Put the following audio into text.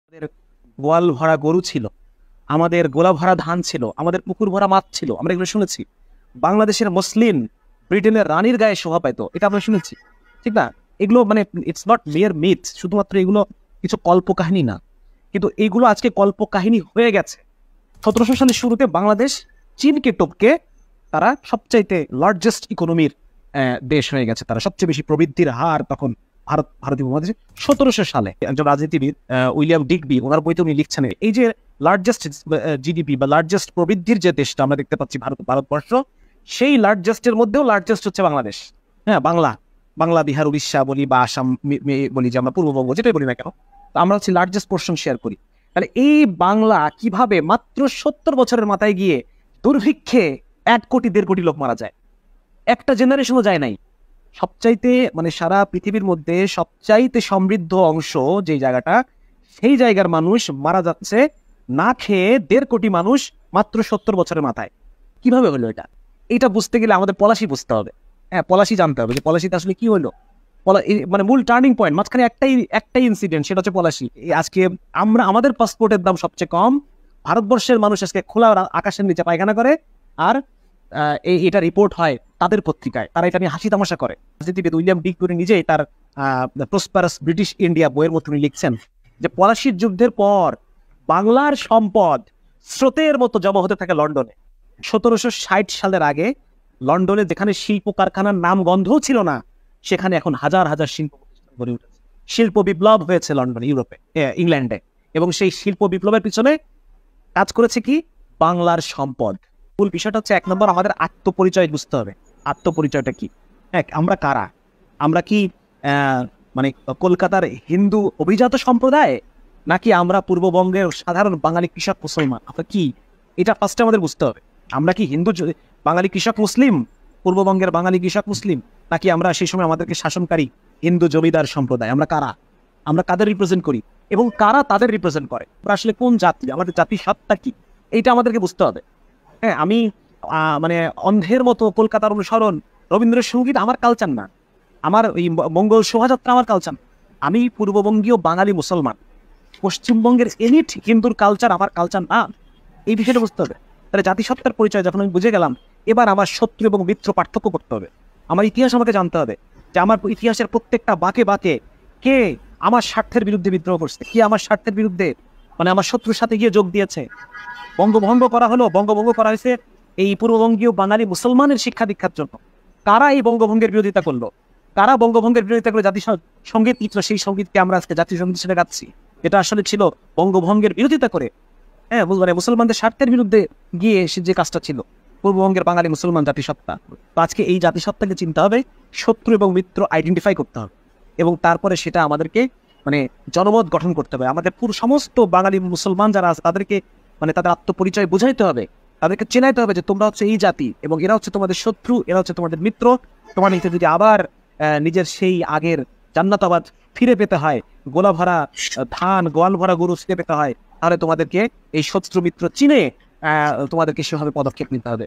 আমাদের গোয়াল ভরা গরু ছিল, আমাদের গোলা ভরা ধান ছিল, আমাদের পুকুর ভরা মাছ ছিল, আমরা এগুলো শুনেছি। বাংলাদেশের মুসলিম ব্রিটেনের রানীর গায়ে শোভা পাইতো, এটা আমরা শুনেছি, ঠিক না? এগুলো মানে ইটস নট মেয়ার মিথ, শুধুমাত্র এগুলো কিছু কল্পকাহিনী না, কিন্তু এইগুলো আজকে কল্পকাহিনী হয়ে গেছে। 1700 সালের শুরুতে বাংলাদেশ চীনকে টপকে তারা সবচাইতে লার্জেস্ট ইকোনমির দেশ হয়ে গেছে, তারা সবচেয়ে বেশি প্রবৃদ্ধির হার তখন ভারতীয় উপমহাদেশে 1700 সালে। একজন রাজনীতিবিদ উইলিয়াম ডিগবি, ওনার বইতে উনি লিখছেন এই যে লার্জেস্ট জিডিপি বা লার্জেস্ট প্রবৃদ্ধির যে দেশটা আমরা দেখতে পাচ্ছি ভারতবর্ষ, সেই লার্জেস্টের মধ্যেও লার্জেস্ট হচ্ছে বাংলাদেশ। হ্যাঁ, বাংলা বিহার উড়িষ্যা বলি বা আসাম বলি, যে আমরা পূর্ববঙ্গ যেটাই বলি না কেন, তো আমরা হচ্ছে লার্জেস্ট পোর্শন শেয়ার করি। তাহলে এই বাংলা কিভাবে মাত্র 70 বছরের মাথায় গিয়ে দুর্ভিক্ষে 1 কোটি 1.5 কোটি লোক মারা যায়, একটা জেনারেশনও যায় নাই। সবচাইতে মানে সারা পৃথিবীর মধ্যে সবচাইতে সমৃদ্ধ অংশ যে জায়গাটা, সেই জায়গার মানুষ মারা যাচ্ছে না খেয়ে 1.5 কোটি মানুষ মাত্র 70 বছরের মাথায়। কিভাবে হলো এটা? এটা বুঝতে গেলে আমাদের পলাশি বুঝতে হবে। হ্যাঁ, পলাশি জানতে হবে যে পলাশিতে আসলে কি হলো, মানে মূল টার্নিং পয়েন্ট মাঝখানে একটাই ইনসিডেন্ট, সেটা হচ্ছে পলাশি। আজকে আমাদের পাসপোর্টের দাম সবচেয়ে কম, ভারতবর্ষের মানুষ আজকে খোলা আকাশের নিচে পায়খানা করে, আর এটা রিপোর্ট হয় তাদের পত্রিকায়, তারা এটা নিয়ে হাসি তামাশা করে। রাজনীতিবিদ উইলিয়াম ডিগবি নিজেই তার প্রসপারাস ব্রিটিশ ইন্ডিয়া বইয়ের মধ্যে উনি লিখছেন যে পলাশির যুদ্ধের পর বাংলার সম্পদ স্রোতের মতো জমা হতে থাকে লন্ডনে। 1760 সালের আগে লন্ডনে যেখানে শিল্প কারখানার নাম গন্ধও ছিল না, সেখানে এখন হাজার হাজার শিল্প প্রতিষ্ঠান গড়ে উঠেছে। শিল্প বিপ্লব হয়েছে লন্ডনে, ইউরোপে, ইংল্যান্ডে, এবং সেই শিল্প বিপ্লবের পিছনে কাজ করেছে কি? বাংলার সম্পদ। মূল বিষয়টা হচ্ছে 1 নম্বর আমাদের আত্মপরিচয় বুঝতে হবে। আত্মপরিচয়টা কি? আমরা কারা? আমরা কি মানে কলকাতার হিন্দু অভিজাত সম্প্রদায়, নাকি আমরা পূর্ববঙ্গের সাধারণ বাঙালি কৃষক মুসলমান? আমরা কি? এটা ফার্স্টে আমাদের বুঝতে হবে। আমরা কি হিন্দু বাঙালি কৃষক মুসলিম, পূর্ববঙ্গের বাঙালি কৃষক মুসলিম, নাকি আমরা সেই সময় আমাদেরকে শাসনকারী হিন্দু জমিদার সম্প্রদায়? আমরা কারা? আমরা কাদের রিপ্রেজেন্ট করি এবং কারা তাদের রিপ্রেজেন্ট করে? আমরা আসলে কোন জাতি? আমাদের জাতির সত্তা কি? এইটা আমাদেরকে বুঝতে হবে। হ্যাঁ, আমি মানে অন্ধের মতো কলকাতার অনুসরণ, রবীন্দ্রসঙ্গীত আমার কালচার না, আমার এই মঙ্গল শোভাযাত্রা আমার কালচার। আমি পূর্ববঙ্গীয় বাঙালি মুসলমান, পশ্চিমবঙ্গের এনিট হিন্দুর কালচার আমার কালচার না। এই বিষয়টা বুঝতে হবে। তাহলে জাতিসত্তার পরিচয় যখন আমি বুঝে গেলাম, এবার আমার শত্রু এবং মিত্র পার্থক্য করতে হবে। আমার ইতিহাস আমাকে জানতে হবে যে আমার ইতিহাসের প্রত্যেকটা বাঁকে বাঁকে কে আমার স্বার্থের বিরুদ্ধে বিদ্রোহ করছে, কে আমার স্বার্থের বিরুদ্ধে মানে আমার শত্রুর সাথে গিয়ে যোগ দিয়েছে। বঙ্গভঙ্গ করা হয়েছে এই পূর্ববঙ্গীয় বাঙালি মুসলমানের শিক্ষা দীক্ষার জন্য। কারা এই বঙ্গভঙ্গের বিরোধিতা করলো? কারা বঙ্গভঙ্গের বিরোধিতা করে সঙ্গীত সেই সঙ্গীতকে আমরা আজকে জাতীয় সঙ্গীত হিসেবে গাচ্ছি, এটা আসলে ছিল বঙ্গভঙ্গের বিরোধিতা করে। হ্যাঁ, মানে মুসলমানদের স্বার্থের বিরুদ্ধে গিয়ে যে কাজটা ছিল পূর্ববঙ্গের বাঙালি মুসলমান জাতিসত্তা। তো আজকে এই জাতিসত্তাকে চিনতে হবে, শত্রু এবং মিত্র আইডেন্টিফাই করতে হবে, এবং তারপরে সেটা আমাদেরকে মানে জনমত গঠন করতে হবে। আমাদের পুরো সমস্ত বাঙালি মুসলমান যারা আছে তাদেরকে মানে তাদের আত্মপরিচয় বুঝাইতে হবে, তাদেরকে চেনাইতে হবে যে তোমরা হচ্ছে এই জাতি এবং এরা হচ্ছে তোমাদের শত্রু, এরা হচ্ছে তোমাদের মিত্র। তোমার নিতে যদি আবার নিজের সেই আগের জান্নাতাবাদ ফিরে পেতে হয়, গোলা ভরা ধান, গোয়াল ভরা গরু ফিরে পেতে হয়, তাহলে তোমাদেরকে এই শত্রু মিত্র চিনে তোমাদেরকে সেভাবে পদক্ষেপ নিতে হবে।